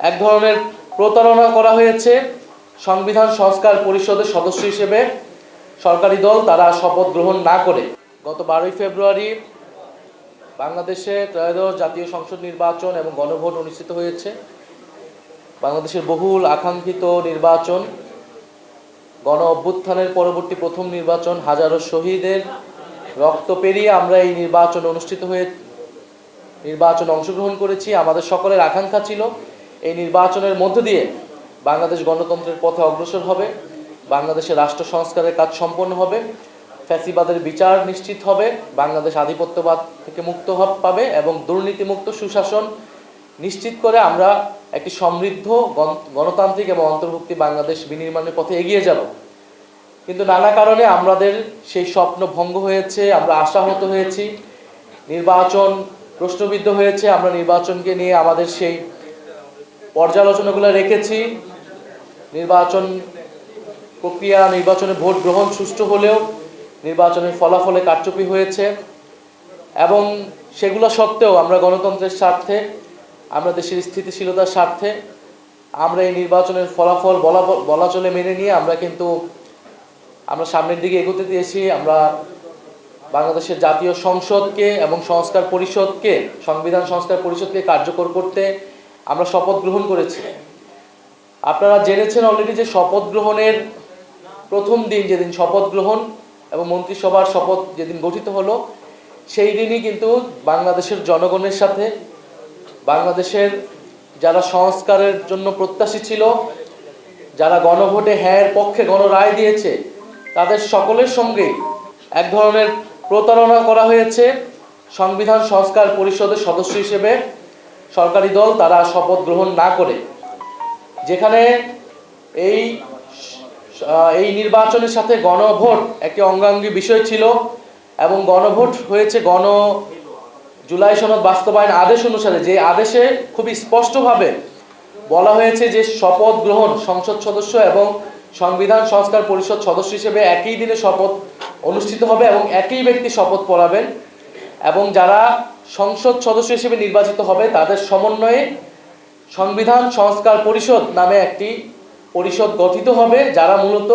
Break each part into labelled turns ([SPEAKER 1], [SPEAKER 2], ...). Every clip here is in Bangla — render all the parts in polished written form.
[SPEAKER 1] এক ধরনের প্রতারণা করা হয়েছে সংবিধান সংস্কার পরিষদের সদস্য হিসেবে সরকারি দল তারা শপথ গ্রহণ না করে। গত 12ই ফেব্রুয়ারি বাংলাদেশে ত্রয়োদশ জাতীয় সংসদ নির্বাচন এবং গণভোট অনুষ্ঠিত হয়েছে। বাংলাদেশের বহুল আকাঙ্ক্ষিত নির্বাচন, গণ অভ্যুত্থানের পরবর্তী প্রথম নির্বাচন, হাজারো শহীদের রক্ত পেরিয়ে আমরা এই নির্বাচনে অংশগ্রহণ করেছি। আমাদের সকলের আকাঙ্ক্ষা ছিল এই নির্বাচনের মধ্য দিয়ে বাংলাদেশ গণতন্ত্রের পথে অগ্রসর হবে, বাংলাদেশের রাষ্ট্র সংস্কারের কাজ সম্পন্ন হবে, ফ্যাসিবাদের বিচার নিশ্চিত হবে, বাংলাদেশ আধিপত্যবাদ থেকে মুক্ত পাবে এবং দুর্নীতিমুক্ত সুশাসন নিশ্চিত করে আমরা একটি সমৃদ্ধ গণতান্ত্রিক এবং অন্তর্ভুক্তি বাংলাদেশ বিনির্মাণের পথে এগিয়ে যাব। কিন্তু নানা কারণে আমাদের সেই স্বপ্ন ভঙ্গ হয়েছে, আমরা আশাহত হয়েছি, নির্বাচন প্রশ্নবিদ্ধ হয়েছে। আমরা নির্বাচনকে নিয়ে আমাদের সেই পর্যালোচনাগুলো রেখেছি। নির্বাচন প্রক্রিয়া, নির্বাচনে ভোট গ্রহণ সুষ্ঠু হলেও নির্বাচনের ফলাফলে কারচুপি হয়েছে এবং সেগুলো সত্ত্বেও আমরা গণতন্ত্রের স্বার্থে, আমরা দেশের স্থিতিশীলতার স্বার্থে আমরা এই নির্বাচনের ফলাফল বলা চলে মেনে নিয়ে আমরা সামনের দিকে এগোতে দিয়েছি। আমরা বাংলাদেশের জাতীয় সংসদকে এবং সংবিধান সংস্কার পরিষদকে কার্যকর করতে আমরা শপথ গ্রহণ করেছি। আপনারা জেনেছেন অলরেডি যে শপথ গ্রহণের প্রথম দিন, যেদিন শপথ গ্রহণ এবং মন্ত্রিসভার শপথ যেদিন গঠিত হলো, সেই দিনই কিন্তু বাংলাদেশের জনগণের সাথে, বাংলাদেশের যারা সংস্কারের জন্য প্রত্যাশী ছিল, যারা গণভোটে হ্যাঁ পক্ষে গণরায় দিয়েছে, তাদের সকলের সঙ্গেই এক ধরনের প্রতারণা করা হয়েছে সংবিধান সংস্কার পরিষদের সদস্য হিসেবে সরকারি দল তারা শপথ গ্রহণ না করে। যেখানে এই নির্বাচনের সাথে গণভোট একটি অঙ্গাঙ্গী বিষয় ছিল এবং গণভোট হয়েছে জুলাই সনদ বাস্তবায়ন আদেশ অনুসারে, যে আদেশে খুবই স্পষ্টভাবে বলা হয়েছে যে শপথ গ্রহণ সংসদ সদস্য এবং সংবিধান সংস্কার পরিষদ সদস্য হিসেবে একই দিনে শপথ অনুষ্ঠিত হবে এবং একই ব্যক্তি শপথ পড়াবেন এবং যারা সংসদ সদস্য হিসেবে নির্বাচিত হবে তাদের সমন্বয়ে সংবিধান সংস্কার পরিষদ নামে একটি পরিষদ গঠিত হবে, যারা মূলত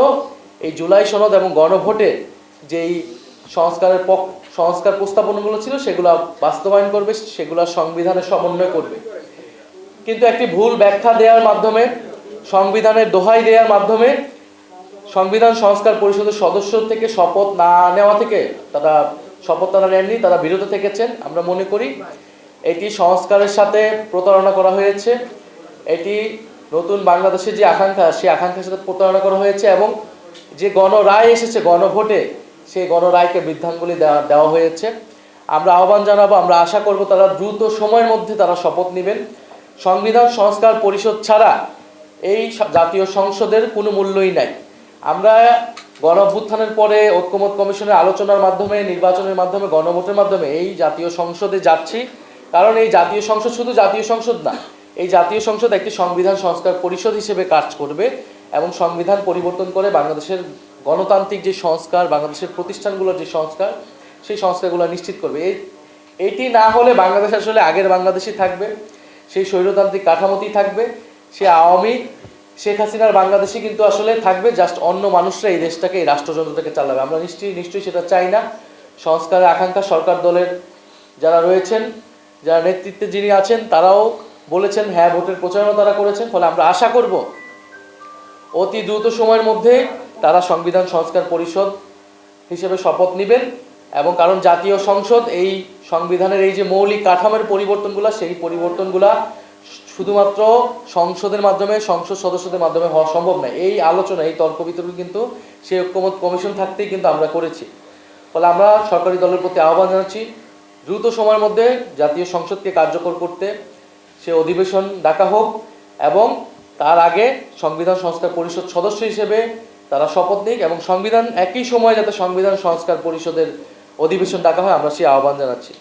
[SPEAKER 1] এই জুলাই সনদ এবং গণভোটে যেই সংস্কার প্রস্তাবনাগুলো ছিল সেগুলো বাস্তবায়ন করবে, সেগুলো সংবিধানের সমন্বয় করবে। কিন্তু একটি ভুল ব্যাখ্যা দেওয়ার মাধ্যমে, সংবিধানের দোহাই দেওয়ার মাধ্যমে সংবিধান সংস্কার পরিষদের সদস্য থেকে শপথ না নেওয়া থেকে তারা নেননি, তারা বিরত থেকেছেন। আমরা মনে করি এটি সংস্কারের সাথে প্রতারণা করা হয়েছে, এটি নতুন বাংলাদেশের যে আকাঙ্ক্ষা, সেই আকাঙ্ক্ষার সাথে প্রতারণা করা হয়েছে এবং যে গণরায় এসেছে গণভোটে, সেই গণরায়কে বৃদ্ধাঙ্গুলি দেওয়া হয়েছে। আমরা আহ্বান জানাবো, আমরা আশা করব তারা দ্রুত সময়ের মধ্যে তারা শপথ নেবেন। সংবিধান সংস্কার পরিষদ ছাড়া এই জাতীয় সংসদের কোনো মূল্যই নাই। আমরা গণ অভ্যুত্থানের পরে ঐক্যমত কমিশনের আলোচনার মাধ্যমে, নির্বাচনের মাধ্যমে, গণভোটের মাধ্যমে এই জাতীয় সংসদে যাচ্ছি, কারণ এই জাতীয় সংসদ শুধু জাতীয় সংসদ না, এই জাতীয় সংসদ একটি সংবিধান সংস্কার পরিষদ হিসেবে কাজ করবে এবং সংবিধান পরিবর্তন করে বাংলাদেশের গণতান্ত্রিক যে সংস্কার, বাংলাদেশের প্রতিষ্ঠানগুলোর যে সংস্কার, সেই সংস্কারগুলো নিশ্চিত করবে। এটি না হলে বাংলাদেশ আসলে আগের বাংলাদেশই থাকবে, সেই স্বৈরতান্ত্রিক কাঠামোতেই থাকবে, সে আওয়ামী শেখ হাসিনার বাংলাদেশই কিন্তু আসলে থাকবে, জাস্ট অন্য মানুষরা এই দেশটাকে, এই রাষ্ট্রযন্ত্রটাকে চালাবে। আমরা নিশ্চয়ই সেটা চাই না। সংস্কারের আকাঙ্ক্ষা সরকার দলের যারা রয়েছেন, যারা নেতৃত্বে যিনি আছেন, তারাও বলেছেন, হ্যাঁ ভোটের প্রচারণা তারা করেছেন। ফলে আমরা আশা করব অতি দ্রুত সময়ের মধ্যে তারা সংবিধান সংস্কার পরিষদ হিসেবে শপথ নেবেন এবং কারণ জাতীয় সংসদ এই সংবিধানের এই যে মৌলিক কাঠামোর পরিবর্তনগুলো, সেই পরিবর্তনগুলো শুধুমাত্র সংসদের মাধ্যমে, সংসদ সদস্যদের মাধ্যমে হওয়া সম্ভব নয়। এই আলোচনা, এই তর্ক বিতর্ক কিন্তু সেই ঐক্যমত কমিশন থাকতেই কিন্তু আমরা করেছি। ফলে আমরা সরকারি দলের প্রতি আহ্বান জানাচ্ছি, দ্রুত সময়ের মধ্যে জাতীয় সংসদকে কার্যকর করতে সে অধিবেশন ডাকা হোক এবং তার আগে সংবিধান সংস্কার পরিষদ সদস্য হিসেবে তারা শপথ নিক এবং একই সময় যাতে সংবিধান সংস্কার পরিষদের অধিবেশন ডাকা হয়, আমরা সেই আহ্বান জানাচ্ছি।